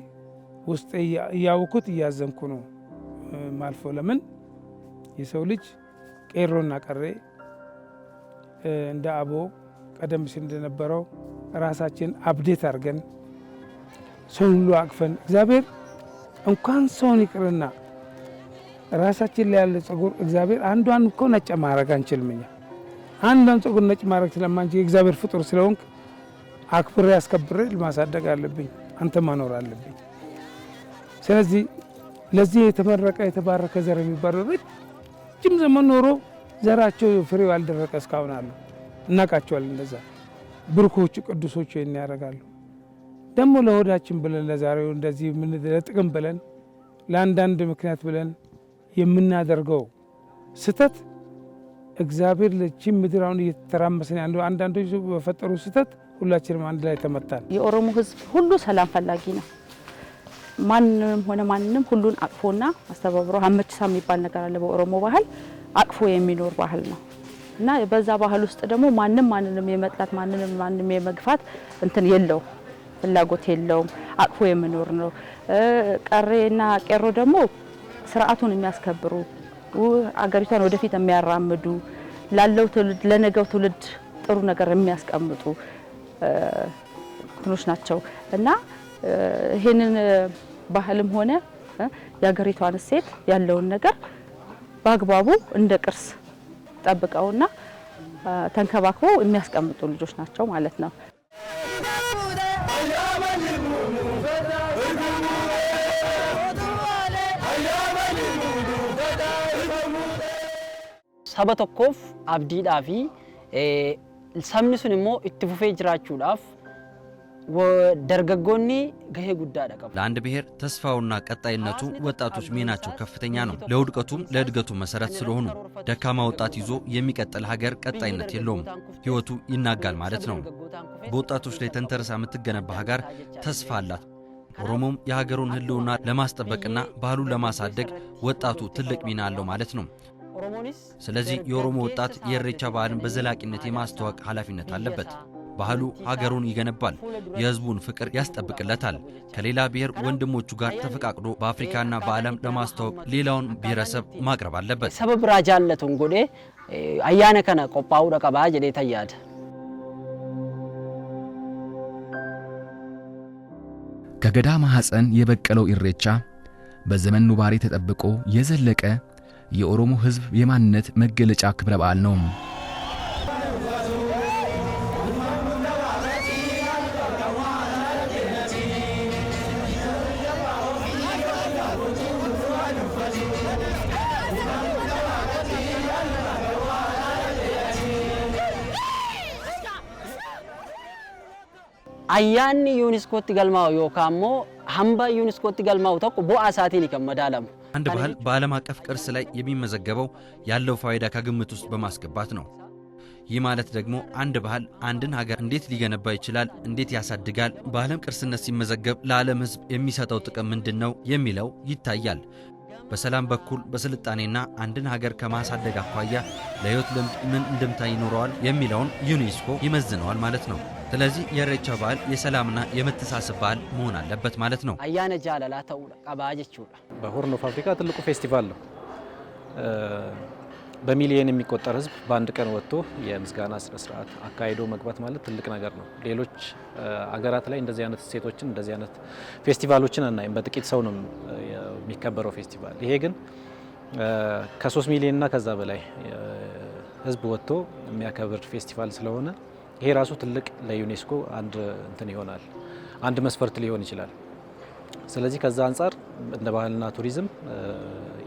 Speaker 7: ውስጤ እያወኩት እያዘንኩ ነው ማልፎ። ለምን የሰው ልጅ ቄሮና ቀሬ እንደ አቦ ቀደም ሲል እንደነበረው ራሳችን አብዴት አድርገን ሰውን ሁሉ አቅፈን እግዚአብሔር እንኳን ሰውን ይቅርና ራሳችን ላይ ያለ ጸጉር እግዚአብሔር አንዷን እኮ ነጭ ማድረግ አንችልም። እኛ አንዷን ጸጉር ነጭ ማድረግ ስለማንችል የእግዚአብሔር ፍጡር ስለሆንክ አክብሬ አስከብሬ ማሳደግ አለብኝ፣ አንተ ማኖር አለብኝ። ስለዚህ ለዚህ የተመረቀ የተባረከ ዘር የሚባለው ረጅም ዘመን ኖሮ ዘራቸው ፍሬው ያልደረቀ እስካሁን አሉ። እናውቃቸዋለን። እንደዛ ብሩኮቹ ቅዱሶቹ ይሄን ያደርጋሉ። ደግሞ ለሆዳችን ብለን ለዛሬው እንደዚህ ለጥቅም ብለን ለአንዳንድ ምክንያት ብለን የምናደርገው ስተት እግዚአብሔር ለቺ ምድር አሁን እየተተራመሰን ያለው አንዳንዶች በፈጠሩ ስተት ሁላችንም አንድ ላይ ተመታን።
Speaker 11: የኦሮሞ ህዝብ ሁሉ ሰላም ፈላጊ ነው። ማንንም ሆነ ማንንም ሁሉን አቅፎና አስተባብሮ አመችሳ የሚባል ነገር አለ በኦሮሞ ባህል፣ አቅፎ የሚኖር ባህል ነው እና በዛ ባህል ውስጥ ደግሞ ማንንም የመጥላት ማንንም የመግፋት እንትን የለው ፍላጎት የለውም። አቅፎ የሚኖር ነው። ቀሬና ቄሮ ደግሞ ስርዓቱን የሚያስከብሩ አገሪቷን ወደፊት የሚያራምዱ ላለው ትውልድ ለነገው ትውልድ ጥሩ ነገር የሚያስቀምጡ እንትኖች ናቸው እና ይሄንን ባህልም ሆነ የሀገሪቷን እሴት ያለውን ነገር በአግባቡ እንደ ቅርስ ጠብቀውና ተንከባክበው የሚያስቀምጡ ልጆች ናቸው ማለት ነው።
Speaker 14: saba tokkoof abdiidhaa fi sabni sun immoo itti fufee jiraachuudhaaf ደርገጎኒ ገሄ ጉዳዳ ቀብ
Speaker 15: ለአንድ ብሔር ተስፋውና ቀጣይነቱ ወጣቶች ሚናቸው ከፍተኛ ነው። ለውድቀቱም ለእድገቱ መሰረት ስለሆኑ ደካማ ወጣት ይዞ የሚቀጥል ሀገር ቀጣይነት የለውም፣ ህይወቱ ይናጋል ማለት ነው። በወጣቶች ላይ ተንተርሳ የምትገነባ ሀገር ተስፋ አላት። ኦሮሞም የሀገሩን ህልውና ለማስጠበቅና ባህሉን ለማሳደግ ወጣቱ ትልቅ ሚና አለው ማለት ነው። ስለዚህ የኦሮሞ ወጣት የኢሬቻ ባህልን በዘላቂነት የማስተዋወቅ ኃላፊነት አለበት። ባህሉ ሀገሩን ይገነባል፣ የህዝቡን ፍቅር ያስጠብቅለታል። ከሌላ ብሔር ወንድሞቹ ጋር ተፈቃቅዶ በአፍሪካና በዓለም ለማስተዋወቅ ሌላውን ብሔረሰብ ማቅረብ አለበት።
Speaker 14: ሰበብ ራጃለቱን ጎዴ አያነ ከነ ቆጳው ደቀባ ጀዴ ተያደ
Speaker 1: ከገዳ ማህፀን የበቀለው ኢሬቻ በዘመን ኑባሬ ተጠብቆ የዘለቀ የኦሮሞ ህዝብ የማንነት መገለጫ ክብረ በዓል ነው።
Speaker 14: አያኒ ዩኒስኮቲ ገልማው ዮካሞ ሀምባ ዩኒስኮቲ ገልማው ተቆ ቦአሳቲኒ ከመዳለም
Speaker 15: አንድ ባህል በዓለም አቀፍ ቅርስ ላይ የሚመዘገበው ያለው ፋይዳ ከግምት ውስጥ በማስገባት ነው። ይህ ማለት ደግሞ አንድ ባህል አንድን ሀገር እንዴት ሊገነባ ይችላል፣ እንዴት ያሳድጋል፣ በዓለም ቅርስነት ሲመዘገብ ለዓለም ህዝብ የሚሰጠው ጥቅም ምንድነው የሚለው ይታያል። በሰላም በኩል በስልጣኔና አንድን ሀገር ከማሳደግ አኳያ ለህይወት ልምድ ምን እንደምታ ይኖረዋል የሚለውን ዩኔስኮ ይመዝነዋል ማለት ነው። ስለዚህ የኢሬቻ በዓል የሰላምና የመተሳሰብ በዓል መሆን አለበት ማለት ነው።
Speaker 14: አያነ ጃለላ ተው ቀባጀችው
Speaker 13: በሆርን ኦፍ አፍሪካ ትልቁ ፌስቲቫል ነው። በሚሊዮን የሚቆጠር ህዝብ በአንድ ቀን ወጥቶ የምስጋና ስነ ስርዓት አካሂዶ መግባት ማለት ትልቅ ነገር ነው። ሌሎች አገራት ላይ እንደዚህ አይነት ሴቶችን እንደዚህ አይነት ፌስቲቫሎችን አናይም። በጥቂት ሰው ነው የሚከበረው ፌስቲቫል። ይሄ ግን ከ3 ሚሊዮንና ከዛ በላይ ህዝብ ወጥቶ የሚያከብር ፌስቲቫል ስለሆነ ይሄ ራሱ ትልቅ ለዩኔስኮ አንድ እንትን ይሆናል፣ አንድ መስፈርት ሊሆን ይችላል። ስለዚህ ከዛ አንፃር እንደ ባህልና ቱሪዝም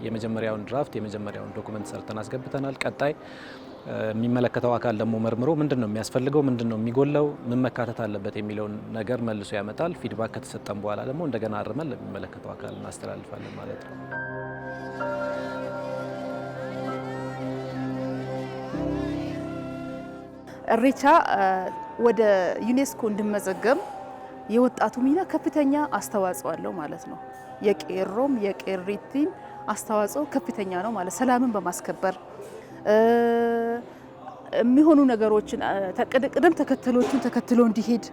Speaker 13: የመጀመሪያውን ድራፍት የመጀመሪያውን ዶክመንት ሰርተን አስገብተናል። ቀጣይ የሚመለከተው አካል ደግሞ መርምሮ ምንድነው የሚያስፈልገው፣ ምንድነው የሚጎለው፣ ምን መካተት አለበት የሚለውን ነገር መልሶ ያመጣል። ፊድባክ ከተሰጠን በኋላ ደግሞ እንደገና አርመን ለሚመለከተው አካል እናስተላልፋለን ማለት ነው።
Speaker 5: ኢሬቻ ወደ ዩኔስኮ እንዲመዘገብ የወጣቱ ሚና ከፍተኛ አስተዋጽኦ አለው ማለት ነው። የቄሮም የቄሪቲም አስተዋጽኦ ከፍተኛ ነው ማለት ሰላምን በማስከበር የሚሆኑ ነገሮችን ቅደም ተከተሎችን ተከትሎ እንዲሄድ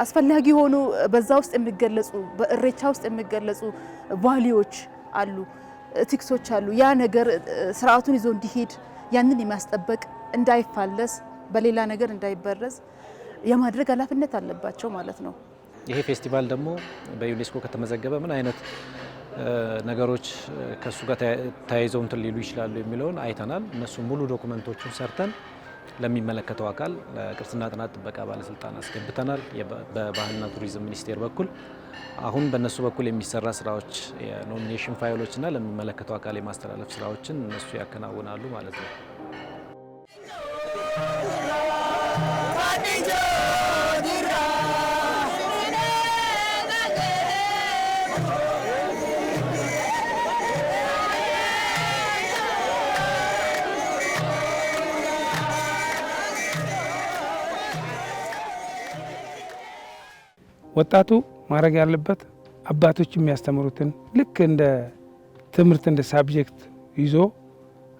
Speaker 5: አስፈላጊ ሆኖ በዛ ውስጥ የሚገለጹ በኢሬቻ ውስጥ የሚገለጹ ቫልዩዎች አሉ፣ ኤቲክሶች አሉ። ያ ነገር ስርዓቱን ይዞ እንዲሄድ ያንን የሚያስጠብቅ እንዳይፋለስ በሌላ ነገር እንዳይበረዝ የማድረግ ኃላፊነት አለባቸው ማለት ነው።
Speaker 13: ይሄ ፌስቲቫል ደግሞ በዩኔስኮ ከተመዘገበ ምን አይነት ነገሮች ከሱ ጋር ተያይዘው እንትን ሊሉ ይችላሉ የሚለውን አይተናል። እነሱ ሙሉ ዶክመንቶቹን ሰርተን ለሚመለከተው አካል ለቅርስና ጥናት ጥበቃ ባለስልጣን አስገብተናል። በባህልና ቱሪዝም ሚኒስቴር በኩል አሁን በእነሱ በኩል የሚሰራ ስራዎች የኖሚኔሽን ፋይሎችና ለሚመለከተው አካል የማስተላለፍ ስራዎችን እነሱ ያከናውናሉ ማለት ነው።
Speaker 7: ወጣቱ ማድረግ ያለበት አባቶች የሚያስተምሩትን ልክ እንደ ትምህርት እንደ ሳብጀክት ይዞ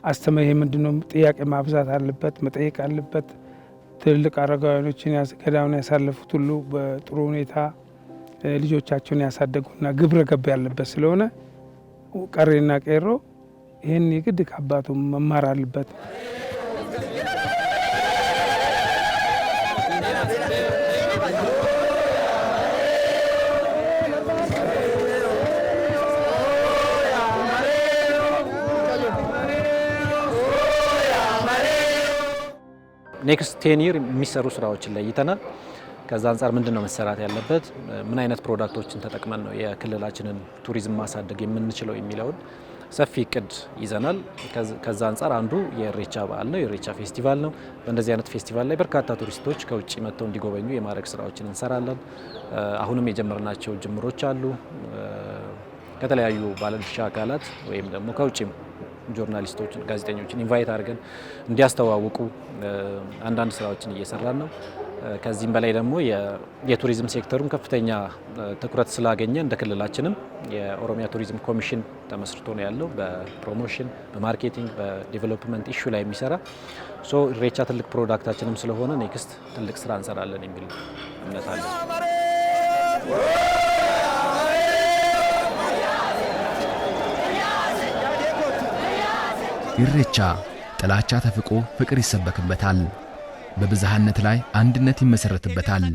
Speaker 7: አስተማሪ ምንድነው ጥያቄ ማብዛት አለበት፣ መጠየቅ አለበት። ትልቅ አረጋውያኖችን ገዳውን ያሳለፉት ሁሉ በጥሩ ሁኔታ ልጆቻቸውን ያሳደጉና ግብረ ገብ ያለበት ስለሆነ ቀሬና ቄሮ ይህን የግድ ከአባቱ መማር አለበት።
Speaker 13: ኔክስት 10 ይር የሚሰሩ ስራዎችን ለይተናል። ከዛ አንጻር ምንድነው መሰራት ያለበት፣ ምን አይነት ፕሮዳክቶችን ተጠቅመን ነው የክልላችንን ቱሪዝም ማሳደግ የምንችለው የሚለውን ሰፊ እቅድ ይዘናል። ከዛ አንጻር አንዱ የኢሬቻ በዓል ነው፣ የኢሬቻ ፌስቲቫል ነው። በእንደዚህ አይነት ፌስቲቫል ላይ በርካታ ቱሪስቶች ከውጭ መጥተው እንዲጎበኙ የማድረግ ስራዎችን እንሰራለን። አሁንም የጀመርናቸው ጅምሮች አሉ። ከተለያዩ ባለድርሻ አካላት ወይም ደግሞ ከውጭም ጆርናሊስቶችን፣ ጋዜጠኞችን ኢንቫይት አድርገን እንዲያስተዋውቁ አንዳንድ ስራዎችን እየሰራን ነው። ከዚህም በላይ ደግሞ የቱሪዝም ሴክተሩን ከፍተኛ ትኩረት ስላገኘ እንደ ክልላችንም የኦሮሚያ ቱሪዝም ኮሚሽን ተመስርቶ ነው ያለው። በፕሮሞሽን፣ በማርኬቲንግ፣ በዲቨሎፕመንት ኢሹ ላይ የሚሰራ ኢሬቻ ትልቅ ፕሮዳክታችንም ስለሆነ ኔክስት ትልቅ ስራ እንሰራለን የሚል እምነት አለ።
Speaker 1: ኢሬቻ ጥላቻ ተፍቆ ፍቅር ይሰበክበታል። በብዝሃነት ላይ አንድነት ይመሰረትበታል።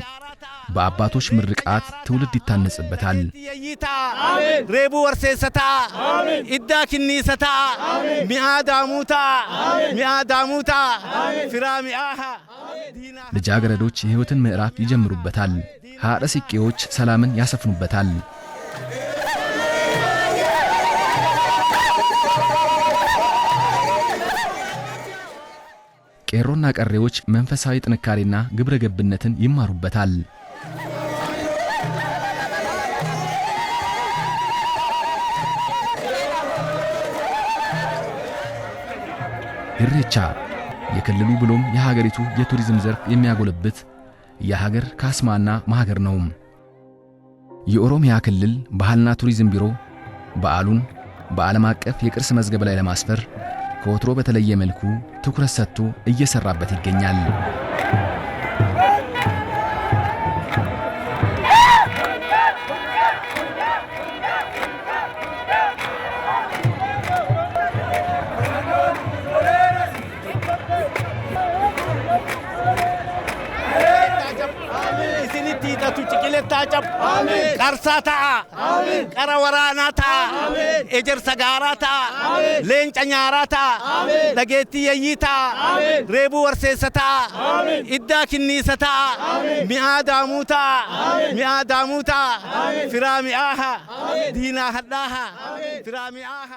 Speaker 1: በአባቶች ምርቃት ትውልድ ይታነጽበታል።
Speaker 16: ሬቡ ወርሴሰታ ኢዳ ኪኒሰታ ሚአዳሙታ ፊራሚአሃ
Speaker 1: ልጃገረዶች የሕይወትን ምዕራፍ ይጀምሩበታል። ሀደ ሲቄዎች ሰላምን ያሰፍኑበታል። ቄሮና ቀሬዎች መንፈሳዊ ጥንካሬና ግብረ ገብነትን ይማሩበታል። ኢሬቻ የክልሉ ብሎም የሀገሪቱ የቱሪዝም ዘርፍ የሚያጎለብት የሀገር ካስማና ማህገር ነው። የኦሮሚያ ክልል ባህልና ቱሪዝም ቢሮ በዓሉን በዓለም አቀፍ የቅርስ መዝገብ ላይ ለማስፈር ከወትሮ በተለየ መልኩ ትኩረት ሰጥቶ እየሰራበት ይገኛል።
Speaker 16: ቀርሳታ ቀረወራናታ ኤጀር ሰጋራታ ሌንጫ ኛራታ ደጌቲ የይታ ሬቡ ወርሴሰታ ኢዳ ኪኒሰታ ሚአዳሙታ ፊራሚአሃ ዲና ሀዳሃ ፊራሚአሃ